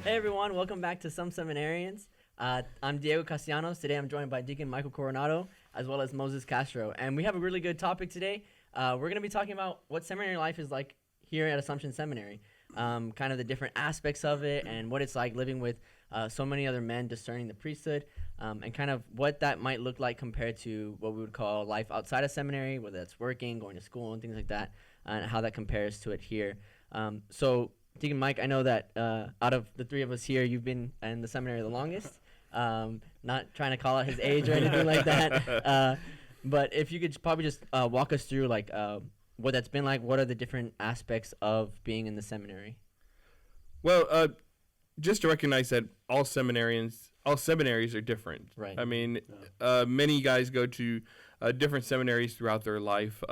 Hey everyone, welcome back to Some Seminarians. I'm Diego Castellanos. Today I'm joined by Deacon Michael Coronado as well as Moses Castro. And we have a really good topic today. We're going to be talking about what seminary life is like here at Assumption Seminary. Kind of the different aspects of it and what it's like living with so many other men discerning the priesthood, and kind of what that might look like compared to what we would call life outside of seminary, whether that's working, going to school, and things like that, and how that compares to it here. So Deacon Mike, I know that out of the three of us here, you've been in the seminary the longest. Not trying to call out his age or anything like that, but if you could probably just walk us through like what that's been like. What are the different aspects of being in the seminary? Well, just to recognize that all seminaries are different. Right. I mean, many guys go to different seminaries throughout their life.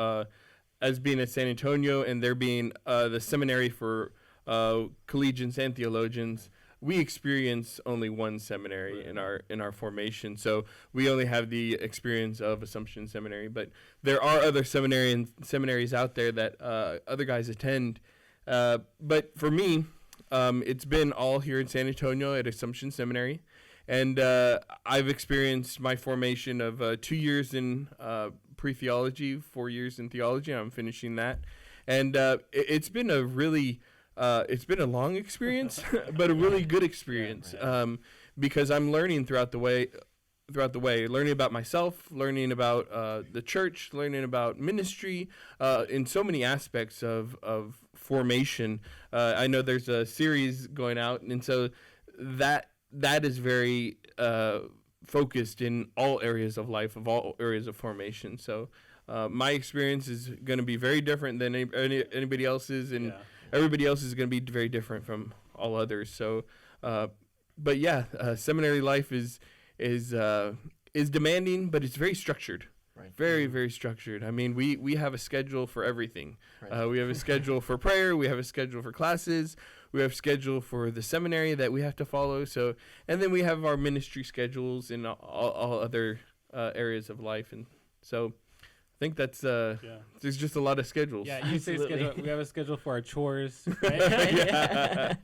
As being at San Antonio and there being the seminary for collegians and theologians, we experience only one seminary in our formation. So we only have the experience of Assumption Seminary, but there are other seminaries out there that other guys attend. But for me, it's been all here in San Antonio at Assumption Seminary, and I've experienced my formation of 2 years in pre-theology, 4 years in theology, and I'm finishing that. And it's been a really it's been a long experience, but a really good experience, because I'm learning throughout the way, learning about myself, learning about the church, learning about ministry, in so many aspects of formation. I know there's a series going out, and so that is very focused in all areas of life, of all areas of formation. So my experience is going to be very different than anybody else's, and everybody else is going to be very different from all others. So, but yeah, seminary life is demanding, but it's very structured. Right. Very, very structured. I mean, we have a schedule for everything. Right. We have a schedule for prayer. We have a schedule for classes. We have a schedule for the seminary that we have to follow. So, and then we have our ministry schedules in all other areas of life. And so I think that's there's just a lot of schedules. Yeah, you say schedule. We have a schedule for our chores, right?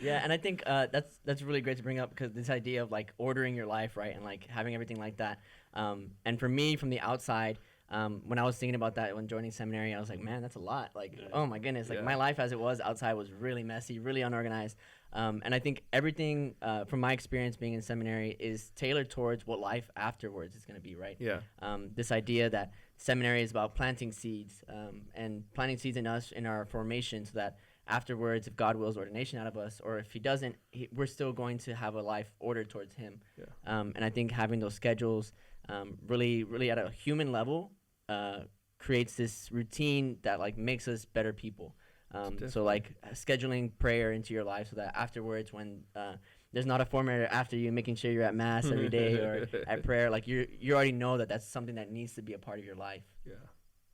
Yeah, and I think that's really great to bring up, because this idea of like ordering your life, right, and like having everything like that. And for me, from the outside, when I was thinking about that when joining seminary, I was like, man, that's a lot. Like, oh my goodness, like my life as it was outside was really messy, really unorganized. And I think everything from my experience being in seminary is tailored towards what life afterwards is going to be, right? Yeah. This idea that seminary is about planting seeds, and planting seeds in us in our formation, so that afterwards, if God wills ordination out of us, or if he doesn't, we're still going to have a life ordered towards him. Yeah. And I think having those schedules really at a human level creates this routine that like makes us better people. So like scheduling prayer into your life, so that afterwards, when there's not a formatter after you making sure you're at mass every day or at prayer, like you already know that that's something that needs to be a part of your life. Yeah.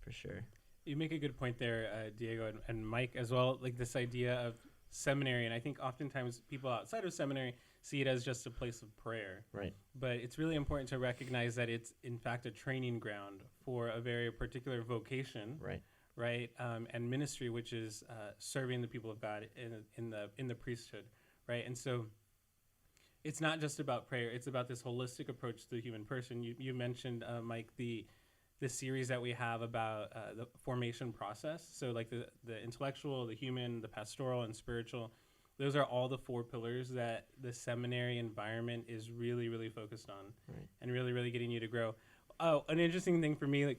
For sure. You make a good point there, Diego and Mike as well. Like this idea of seminary, and I think oftentimes people outside of seminary see it as just a place of prayer. Right. But it's really important to recognize that it's in fact a training ground for a very particular vocation. Right. Right. And ministry, which is serving the people of God in the priesthood. Right. And so it's not just about prayer. It's about this holistic approach to the human person. You mentioned, Mike, the series that we have about the formation process. So like the intellectual, the human, the pastoral, and spiritual, those are all the 4 pillars that the seminary environment is really, really focused on, and really, really getting you to grow. Oh, an interesting thing for me, like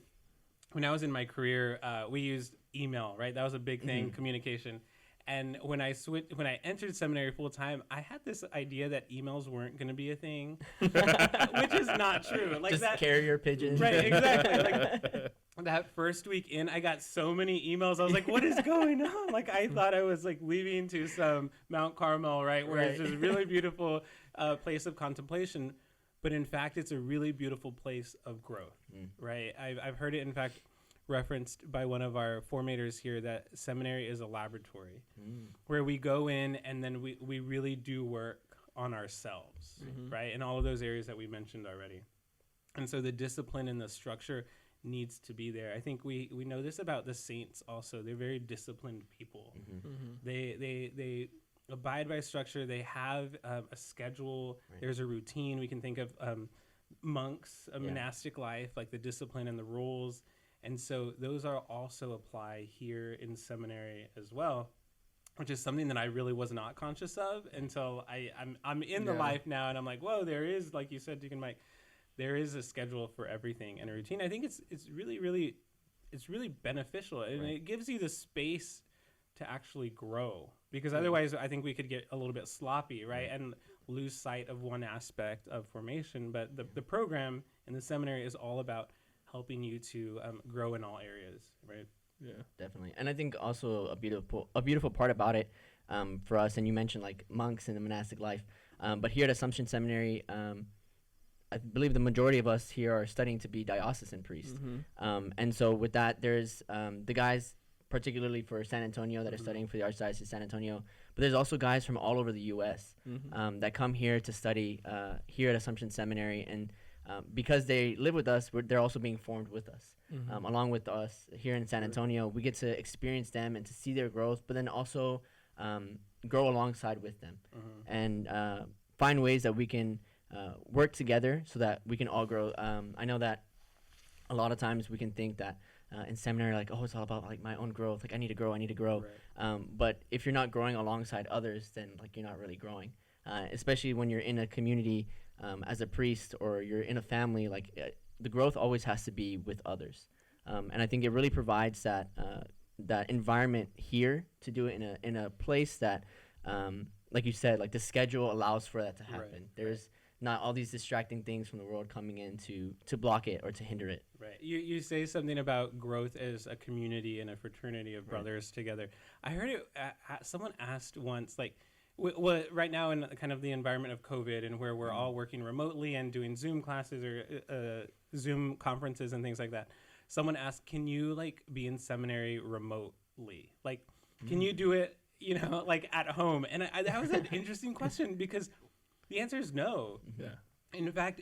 when I was in my career, we used email, right? That was a big thing, communication. And when I entered seminary full time, I had this idea that emails weren't going to be a thing, which is not true. Like just that, carrier pigeons. right? Exactly. Like that first week in, I got so many emails. I was like, "What is going on?" Like I thought I was like leaving to some Mount Carmel, right, where it's this really beautiful place of contemplation, but in fact, it's a really beautiful place of growth, right? I've heard it, in fact, referenced by one of our formators here, that seminary is a laboratory where we go in and then we really do work on ourselves, right? In all of those areas that we mentioned already. And so the discipline and the structure needs to be there. I think we know this about the saints also. They're very disciplined people. They abide by structure. They have a schedule. Right. There's a routine. We can think of monks, a monastic life, like the discipline and the rules. And so those are also apply here in seminary as well, which is something that I really was not conscious of until I'm in the life now, and I'm like, whoa, there is, like you said, Deacon Mike, there is a schedule for everything and a routine. I think it's really beneficial, and it gives you the space to actually grow, because otherwise I think we could get a little bit sloppy, right, and lose sight of one aspect of formation. But the program in the seminary is all about helping you to grow in all areas, right? Yeah. Definitely. And I think also a beautiful part about it for us, and you mentioned like monks in the monastic life, but here at Assumption Seminary, I believe the majority of us here are studying to be diocesan priests. And so with that, there's the guys particularly for San Antonio that are studying for the Archdiocese of San Antonio, but there's also guys from all over the U.S. That come here to study here at Assumption Seminary, and because they live with us, they're also being formed with us. Along with us here in San Antonio, we get to experience them and to see their growth, but then also grow alongside with them and find ways that we can work together so that we can all grow. I know that a lot of times we can think that in seminary, like, oh, it's all about like my own growth. Like I need to grow. Right. But if you're not growing alongside others, then like you're not really growing. Especially when you're in a community as a priest, or you're in a family, like the growth always has to be with others. And I think it really provides that environment here to do it in a place that, like you said, like the schedule allows for that to happen. There's not all these distracting things from the world coming in to block it or to hinder it. Right. You say something about growth as a community and a fraternity of brothers together. I heard it. Someone asked once, like, right now in kind of the environment of COVID and where we're all working remotely and doing Zoom classes or Zoom conferences and things like that, someone asked, can you like be in seminary remotely? Like, can you do it, like at home? And that was an interesting question, because the answer is no. Yeah. In fact,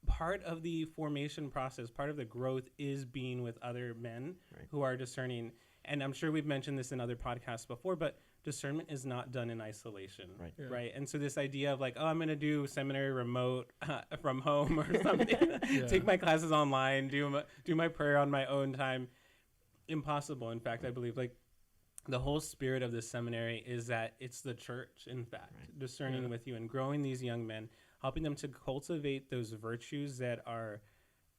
part of the formation process, part of the growth is being with other men who are discerning. And I'm sure we've mentioned this in other podcasts before, but discernment is not done in isolation, right? And so this idea of like, oh, I'm going to do seminary remote from home or something, take my classes online, do my prayer on my own time, impossible. In fact, I believe like the whole spirit of the seminary is that it's the church, in fact, discerning with you and growing these young men, helping them to cultivate those virtues that are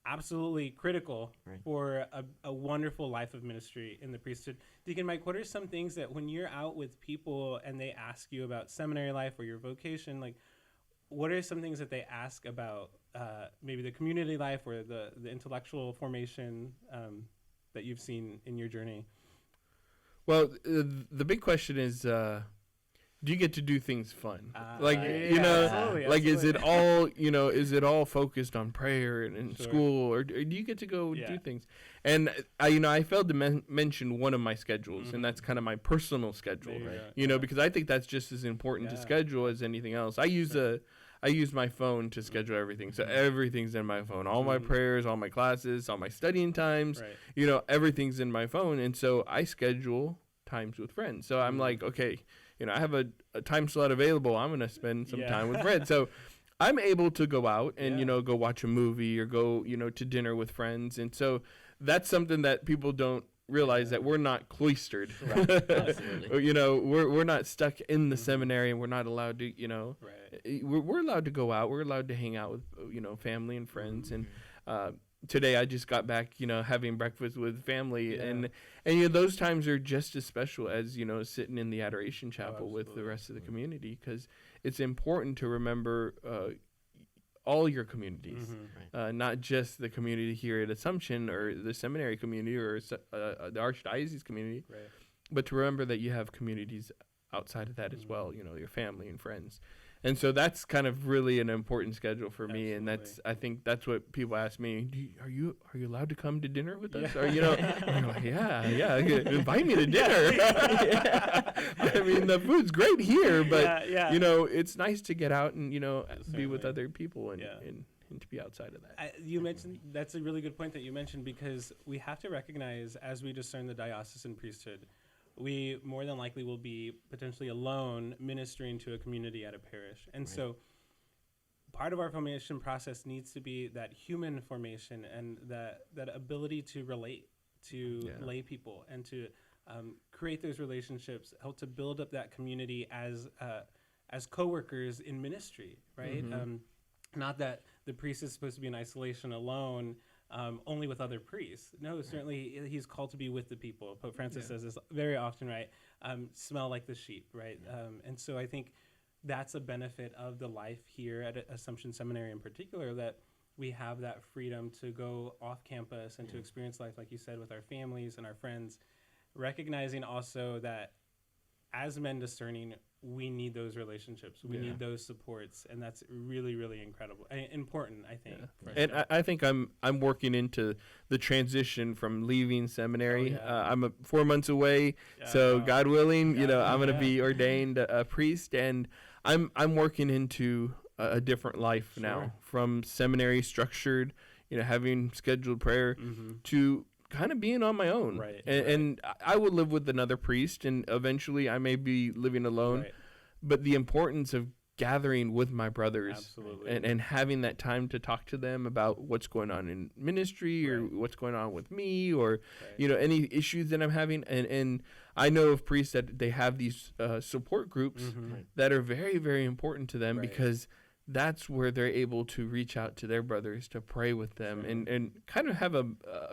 absolutely critical for a wonderful life of ministry in the priesthood. Deacon Mike, what are some things that when you're out with people and they ask you about seminary life or your vocation, like what are some things that they ask about maybe the community life or the intellectual formation that you've seen in your journey? Well, the big question is, do you get to do things fun? Absolutely. Is it all focused on prayer and school, or do you get to go do things? And I failed to mention one of my schedules, and that's kind of my personal schedule, because I think that's just as important to schedule as anything else. I use my phone to schedule everything. So everything's in my phone. All my prayers, all my classes, all my studying times, everything's in my phone. And so I schedule times with friends. So I'm like, okay, I have a time slot available. I'm going to spend some time with friends. So I'm able to go out and, go watch a movie or go, to dinner with friends. And so that's something that people don't realize, that we're not cloistered. Absolutely. We're not stuck in the seminary, and we're not allowed to, we're allowed to go out. We're allowed to hang out with, family and friends. And today I just got back, having breakfast with family, and those times are just as special as, sitting in the adoration chapel with the rest of the community, because it's important to remember all your communities, not just the community here at Assumption or the seminary community or the Archdiocese community, but to remember that you have communities outside of that as well, your family and friends. And so that's kind of really an important schedule for me, and I think that's what people ask me. Are you allowed to come to dinner with us? Or I'm like, yeah, invite me to dinner. I mean, the food's great here, but it's nice to get out and be with other people and to be outside of that. You mentioned that's a really good point that you mentioned, because we have to recognize, as we discern the diocesan priesthood, we more than likely will be potentially alone ministering to a community at a parish. And so part of our formation process needs to be that human formation and that ability to relate to lay people and to create those relationships, help to build up that community as coworkers in ministry, right? Not that the priest is supposed to be in isolation alone, only with other priests. No, certainly he's called to be with the people. Pope Francis says this very often, right? Smell like the sheep, right? And so I think that's a benefit of the life here at Assumption Seminary in particular, that we have that freedom to go off campus and to experience life, like you said, with our families and our friends, recognizing also that as men discerning, we need those relationships. We need those supports, and that's really, really incredible, important, I think. And I think I'm working into the transition from leaving seminary. I'm 4 months away, so God willing, I'm going to be ordained a priest, and I'm working into a different life now, from seminary structured, having scheduled prayer to kind of being on my own. And I will live with another priest, and eventually I may be living alone. But the importance of gathering with my brothers and having that time to talk to them about what's going on in ministry or what's going on with me or, any issues that I'm having. And I know of priests that they have these support groups that are very, very important to them because that's where they're able to reach out to their brothers to pray with them and kind of have a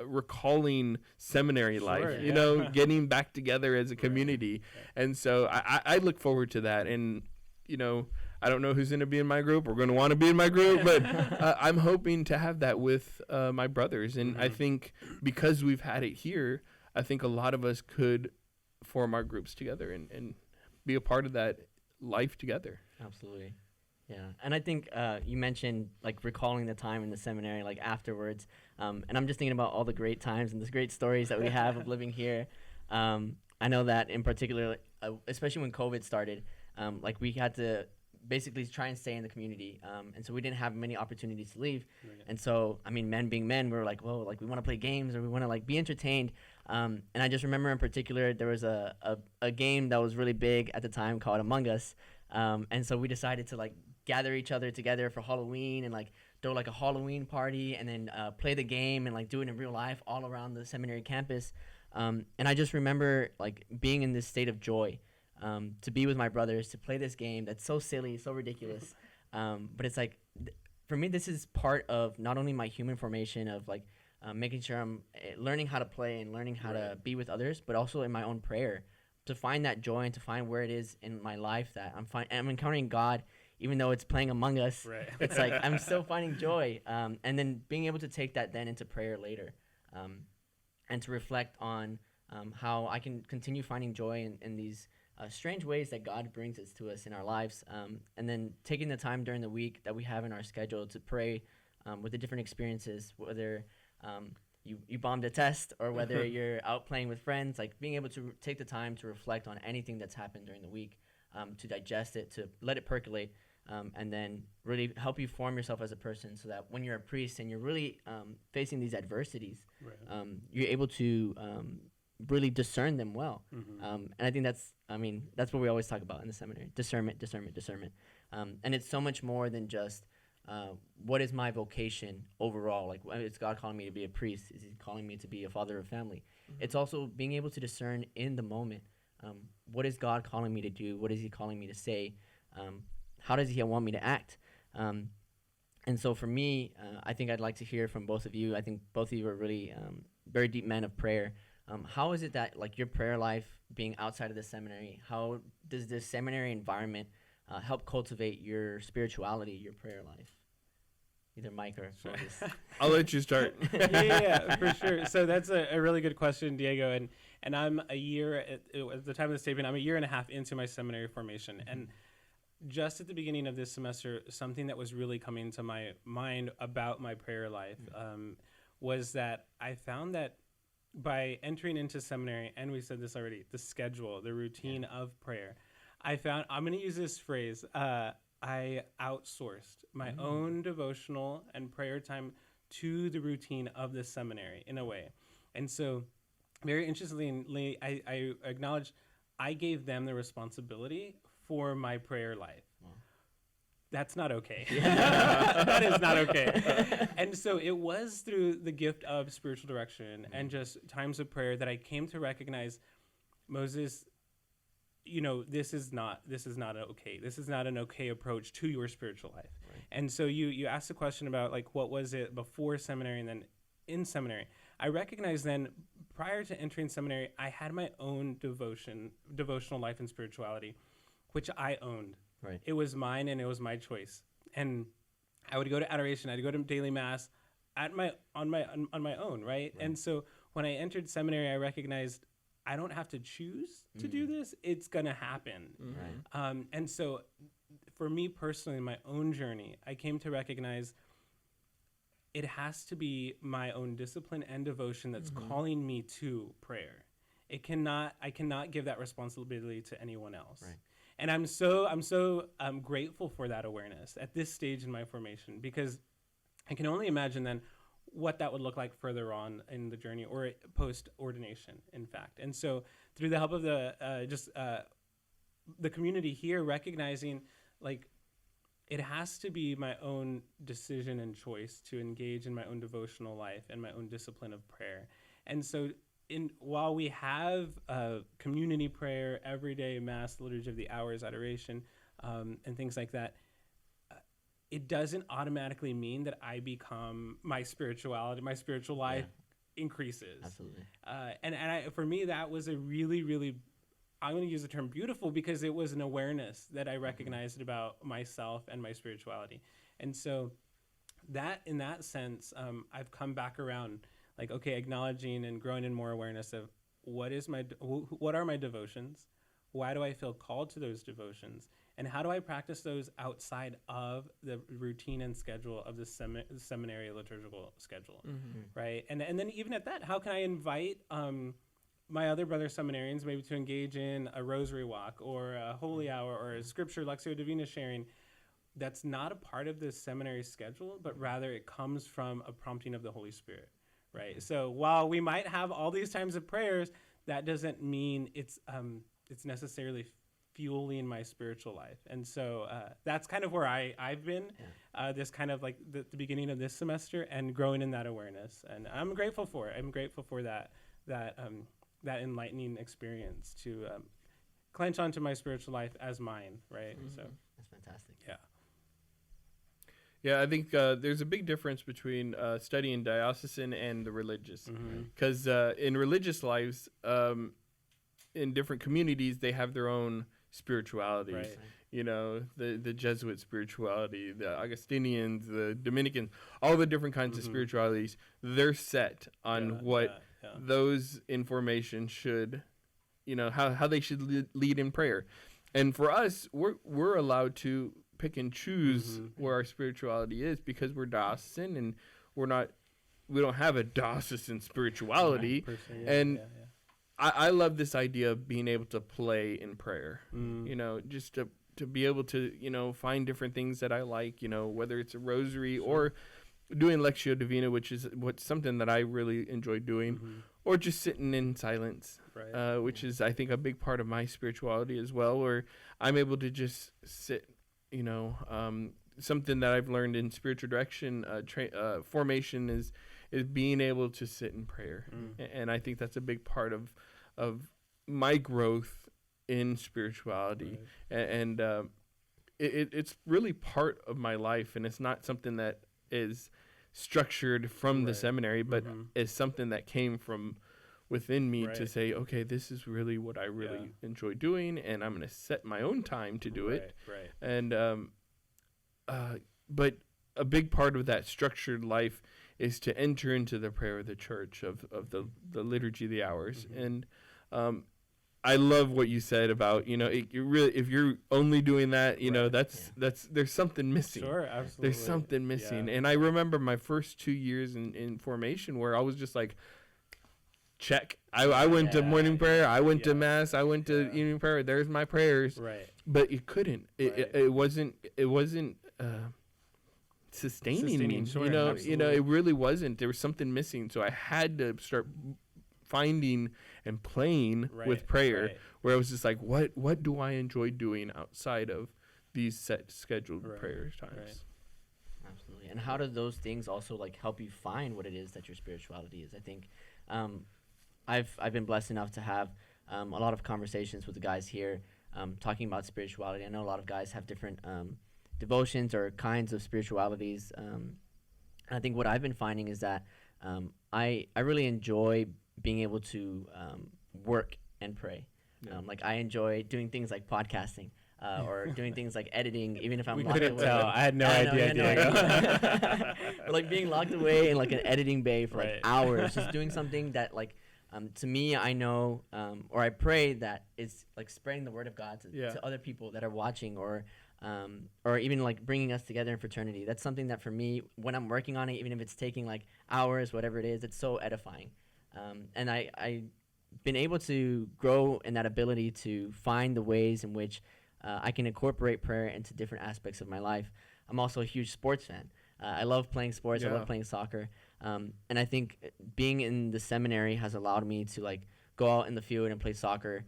recalling seminary life, getting back together as a community. And so I look forward to that. And, I don't know who's going to be in my group or going to want to be in my group, but I'm hoping to have that with my brothers. And I think because we've had it here, I think a lot of us could form our groups together and be a part of that life together. Absolutely. Yeah, and I think you mentioned like recalling the time in the seminary, like afterwards, and I'm just thinking about all the great times and the great stories that we have of living here. I know that in particular, especially when COVID started, like we had to basically try and stay in the community, and so we didn't have many opportunities to leave. And so, I mean, men being men, we were like, well, like we want to play games or we want to like be entertained. And I just remember in particular there was a game that was really big at the time called Among Us, and so we decided to like gather each other together for Halloween and like throw like a Halloween party and then play the game and like do it in real life all around the seminary campus. And I just remember like being in this state of joy to be with my brothers, to play this game that's so silly, so ridiculous. But it's like, for me, this is part of not only my human formation of like making sure I'm learning how to play and learning how to be with others, but also in my own prayer to find that joy and to find where it is in my life that I'm encountering God. Even though it's playing Among Us, it's like I'm still finding joy. And then being able to take that then into prayer later and to reflect on how I can continue finding joy in these strange ways that God brings us to us in our lives. And then taking the time during the week that we have in our schedule to pray with the different experiences, whether you bombed a test or whether you're out playing with friends, like being able to take the time to reflect on anything that's happened during the week, to digest it, to let it percolate. And then really help you form yourself as a person so that when you're a priest and you're really facing these adversities, you're able to really discern them well. And I think that's what we always talk about in the seminary, discernment. And it's so much more than just what is my vocation overall? Like, is God calling me to be a priest? Is he calling me to be a father of family? It's also being able to discern in the moment, what is God calling me to do? What is he calling me to say? How does he want me to act? And so for me, I think I'd like to hear from both of you. I think both of you are really very deep men of prayer. How is it that like your prayer life being outside of the seminary, how does this seminary environment help cultivate your spirituality, your prayer life? Either Mike or Moses. I'll let you start. yeah, for sure. So that's a really good question, Diego. And I'm a year, at the time of the statement, I'm a year and a half into my seminary formation. And just at the beginning of this semester, something that was really coming to my mind about my prayer life was that I found that by entering into seminary, and we said this already, the schedule, the routine of prayer, I found, I'm going to use this phrase, I outsourced my own devotional and prayer time to the routine of the seminary in a way. And so very interestingly, I acknowledge I gave them the responsibility for my prayer life. Wow. That's not okay. That is not okay. And so it was through the gift of spiritual direction and just times of prayer that I came to recognize, Moses, this is not okay. This is not an okay approach to your spiritual life. Right. And so you asked the question about like, what was it before seminary and then in seminary? I recognized then, prior to entering seminary, I had my own devotional life and spirituality, which I owned. Right. It was mine and it was my choice. And I would go to adoration, I'd go to daily mass on my own, right? And so when I entered seminary, I recognized I don't have to choose to do this. It's going to happen. Right. And so for me personally, in my own journey, I came to recognize it has to be my own discipline and devotion that's calling me to prayer. I cannot give that responsibility to anyone else. Right. And I'm so grateful for that awareness at this stage in my formation, because I can only imagine then what that would look like further on in the journey or post ordination, in fact. And so through the help of the community here, recognizing like it has to be my own decision and choice to engage in my own devotional life and my own discipline of prayer. And so while we have community prayer, everyday mass, liturgy of the hours, adoration, and things like that, it doesn't automatically mean that I become my spiritual life increases. Absolutely. And for me, that was a really, really, I'm going to use the term beautiful, because it was an awareness that I recognized about myself and my spirituality. And so that, in that sense, I've come back around, like, okay, acknowledging and growing in more awareness of what are my devotions? Why do I feel called to those devotions? And how do I practice those outside of the routine and schedule of the seminary liturgical schedule, right? And then even at that, how can I invite my other brother seminarians maybe to engage in a rosary walk or a holy hour or a scripture Lectio Divina sharing that's not a part of the seminary schedule, but rather it comes from a prompting of the Holy Spirit, right? So while we might have all these times of prayers, that doesn't mean it's necessarily fueling my spiritual life. And so that's kind of where I've been this kind of like the beginning of this semester, and growing in that awareness. And I'm grateful for it. I'm grateful for that enlightening experience to clench onto my spiritual life as mine, right? So that's fantastic. Yeah. Yeah, I think there's a big difference between studying diocesan and the religious. Because in religious lives, in different communities, they have their own spiritualities. Right. You know, the Jesuit spirituality, the Augustinians, the Dominicans, all the different kinds of spiritualities, they're set on those information should, how they should lead in prayer. And for us, we're allowed to pick and choose where our spirituality is, because we're diocesan and we don't have a diocesan spirituality. I love this idea of being able to play in prayer, just to be able to, find different things that I like, whether it's a rosary or doing Lectio Divina, which is something that I really enjoy doing, or just sitting in silence, which is, I think, a big part of my spirituality as well, where I'm able to just sit, something that I've learned in spiritual direction, formation is being able to sit in prayer. And I think that's a big part of my growth in spirituality. And it's really part of my life, and it's not something that is structured from the seminary, but is something that came from within me to say, okay, this is really what I really enjoy doing, and I'm going to set my own time to do it. And but a big part of that structured life is to enter into the prayer of the church, of the liturgy of the hours. And I love what you said about, if you're only doing that, that's there's something missing. Sure, absolutely. There's something missing. And I remember my first 2 years in formation where I was just like, check. I went to morning prayer. I went to mass. I went to evening prayer. There's my prayers. Right. But you couldn't. It wasn't sustaining me. Sure, it really wasn't. There was something missing. So I had to start finding and playing with prayer, where it was just like, what do I enjoy doing outside of these set scheduled prayer times? Right. Absolutely. And how do those things also like help you find what it is that your spirituality is? I think I've been blessed enough to have a lot of conversations with the guys here talking about spirituality. I know a lot of guys have different devotions or kinds of spiritualities. And I think what I've been finding is that I really enjoy being able to work and pray. Yeah. Like I enjoy doing things like podcasting. Or doing things like editing, even if I'm We locked couldn't away. tell. I had no idea, Diego. Or like being locked away in like an editing bay for like Right. hours, just doing something that like, to me, I know, or I pray that it's like spreading the word of God to other people that are watching, or even like bringing us together in fraternity. That's something that for me, when I'm working on it, even if it's taking like hours, whatever it is, it's so edifying. And I've been able to grow in that ability to find the ways in which I can incorporate prayer into different aspects of my life. I'm also a huge sports fan. I love playing sports. I love playing soccer. And I think being in the seminary has allowed me to like go out in the field and play soccer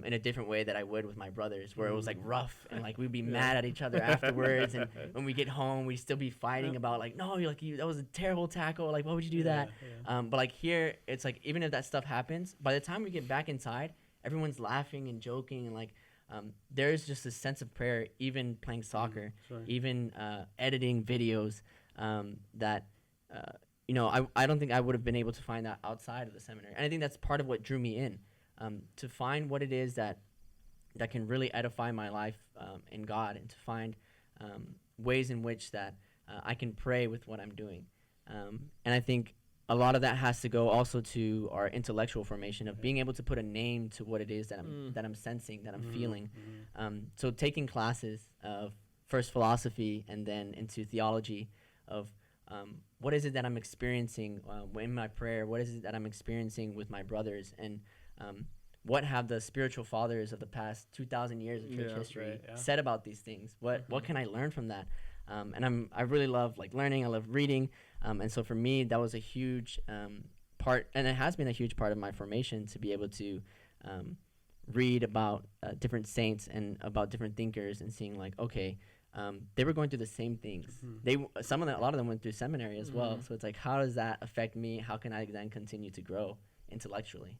in a different way that I would with my brothers, where it was like rough and like we'd be mad at each other afterwards. And when we get home, we'd still be fighting about like, no, you're like, that was a terrible tackle. Like, why would you do that? But like here, it's like, even if that stuff happens, by the time we get back inside, everyone's laughing and joking, and like, there's just a sense of prayer, even playing soccer, even editing videos, that, I don't think I would have been able to find that outside of the seminary. And I think that's part of what drew me in, to find what it is that can really edify my life in God, and to find ways in which that I can pray with what I'm doing. And I think a lot of that has to go also to our intellectual formation of being able to put a name to what it is that I'm sensing, that I'm feeling. So taking classes of first philosophy and then into theology of what is it that I'm experiencing in my prayer? What is it that I'm experiencing with my brothers? And what have the spiritual fathers of the past 2,000 years of church history said about these things? What can I learn from that? And I really love like learning. I love reading. And so for me, that was a huge part, and it has been a huge part of my formation, to be able to read about different saints and about different thinkers, and seeing like, okay, they were going through the same things. A lot of them went through seminary as well. So it's like, how does that affect me? How can I then continue to grow intellectually?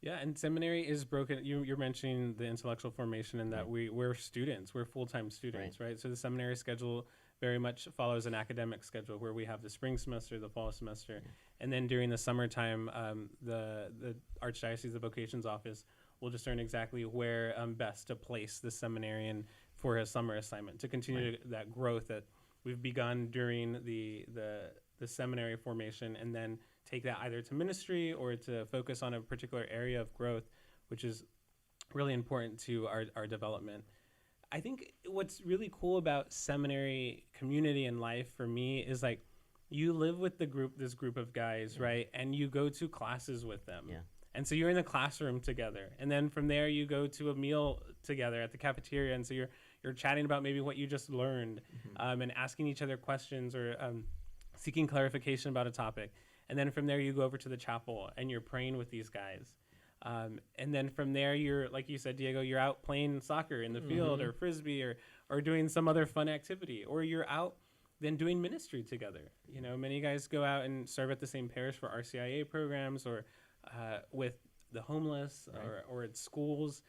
Yeah, and seminary is broken. You're mentioning the intellectual formation, and that we're students. We're full-time students, right? So the seminary schedule very much follows an academic schedule, where we have the spring semester, the fall semester, and then during the summertime, the Archdiocese of Vocations office will discern exactly where best to place the seminarian for his summer assignment, to continue that growth that we've begun during the seminary formation, and then take that either to ministry or to focus on a particular area of growth, which is really important to our development. I think what's really cool about seminary community and life for me is like, you live with this group of guys, right? And you go to classes with them. Yeah. And so you're in the classroom together. And then from there you go to a meal together at the cafeteria. And so you're chatting about maybe what you just learned, and asking each other questions, or seeking clarification about a topic. And then from there you go over to the chapel and you're praying with these guys. And then from there, you're, like you said, Diego, you're out playing soccer in the field, or frisbee, or doing some other fun activity, or you're out then doing ministry together. Many guys go out and serve at the same parish for RCIA programs, or with the homeless, or at schools.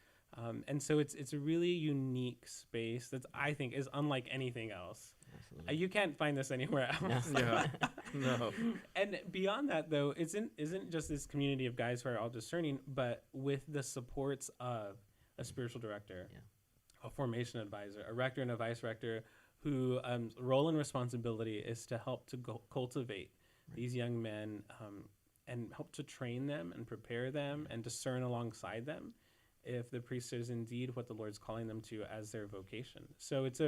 And so it's a really unique space that I think is unlike anything else. You can't find this anywhere else. No. And beyond that, though, isn't just this community of guys who are all discerning, but with the supports of a spiritual director, a formation advisor, a rector and a vice rector, who role and responsibility is to help to cultivate these young men, and help to train them and prepare them and discern alongside them if the priesthood is indeed what the Lord's calling them to as their vocation. So it's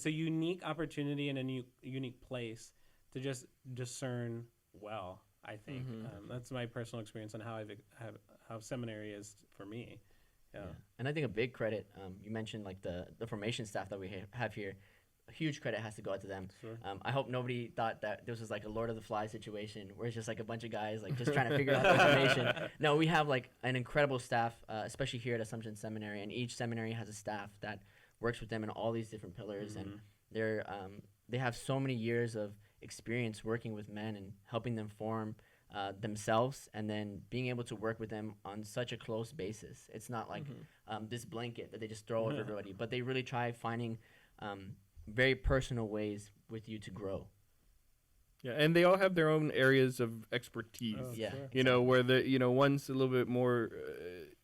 a unique opportunity and a unique place to just discern well, I think. That's my personal experience on how seminary is for me. Yeah. And I think a big credit, you mentioned like the formation staff that we have here. huge credit has to go out to them. Sure. I hope nobody thought that this was like a Lord of the Flies situation where it's just like a bunch of guys like just trying to figure out the information. No, we have like an incredible staff, especially here at Assumption Seminary, and each seminary has a staff that works with them in all these different pillars, and they have so many years of experience working with men and helping them form themselves, and then being able to work with them on such a close basis. It's not like this blanket that they just throw over everybody, but they really try finding very personal ways with you to grow. Yeah, and they all have their own areas of expertise. Oh, Yeah. sure. You know, where one's a little bit more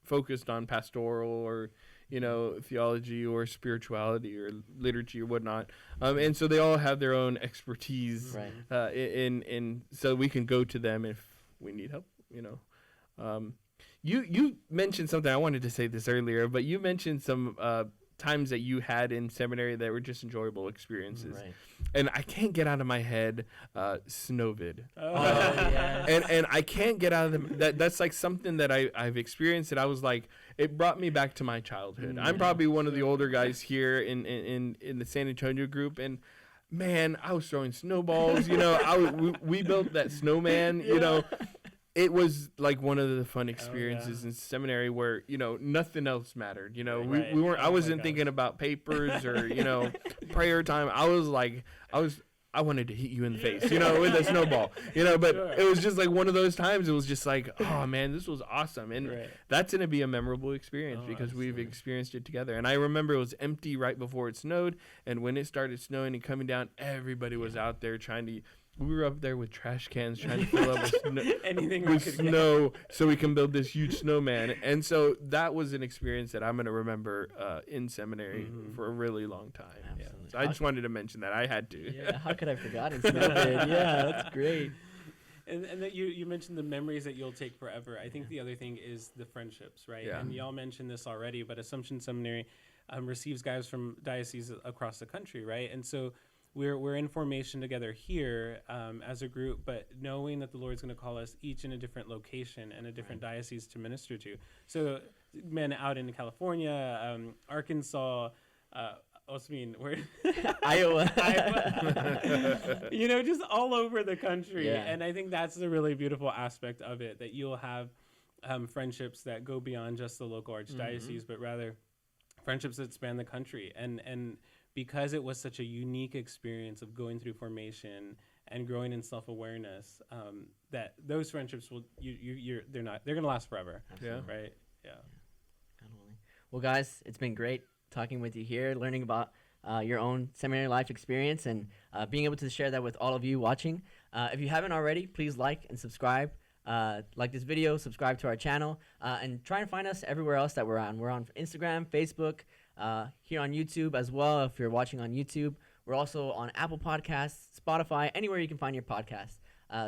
focused on pastoral or theology or spirituality or liturgy or whatnot, and so they all have their own expertise, Right. in so we can go to them if we need help. You mentioned something. I wanted to say this earlier, but you mentioned some times that you had in seminary that were just enjoyable experiences. Right. And I can't get out of my head Snowvid. Yes. And I can't get out of that's like something that I've experienced, and I was like, it brought me back to my childhood. I'm probably one of the older guys here in the San Antonio group, and man, I was throwing snowballs. We built that snowman. It was like one of the fun experiences in seminary where nothing else mattered. We weren't. I wasn't thinking about papers or prayer time. I wanted to hit you in the face, with a snowball, but it was just like one of those times. It was just like, oh man, this was awesome. And that's going to be a memorable experience because we've experienced it together. And I remember it was empty right before it snowed. And when it started snowing and coming down, everybody was out there we were up there with trash cans trying to fill up with snow so we can build this huge snowman. And so that was an experience that I'm going to remember in seminary for a really long time. Absolutely. Yeah. So I just wanted to mention that. I had to. Yeah, how could I have forgotten Snowvid? Yeah, that's great. And that you mentioned the memories that you'll take forever. I think the other thing is the friendships, right? Yeah. And y'all mentioned this already, but Assumption Seminary receives guys from dioceses across the country, right? And so we're in formation together here as a group, but knowing that the Lord's going to call us each in a different location and a different diocese to minister to. So men out in California, Arkansas, Iowa. Just all over the country. Yeah. And I think that's the really beautiful aspect of it, that you'll have friendships that go beyond just the local archdiocese, but rather friendships that span the country. And because it was such a unique experience of going through formation and growing in self-awareness, that those friendships they're going to last forever. Absolutely. Right? Yeah. Absolutely. Well, guys, it's been great talking with you here, learning about your own seminary life experience, and being able to share that with all of you watching. If you haven't already, please like and subscribe. Like this video, subscribe to our channel, and try and find us everywhere else that we're on. We're on Instagram, Facebook, here on YouTube as well. If you're watching on YouTube, we're also on Apple Podcasts, Spotify, anywhere you can find your podcast.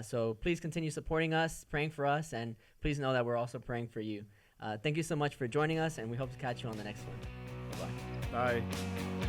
So please continue supporting us, praying for us, and please know that we're also praying for you. Thank you so much for joining us, and we hope to catch you on the next one. Bye-bye. Bye.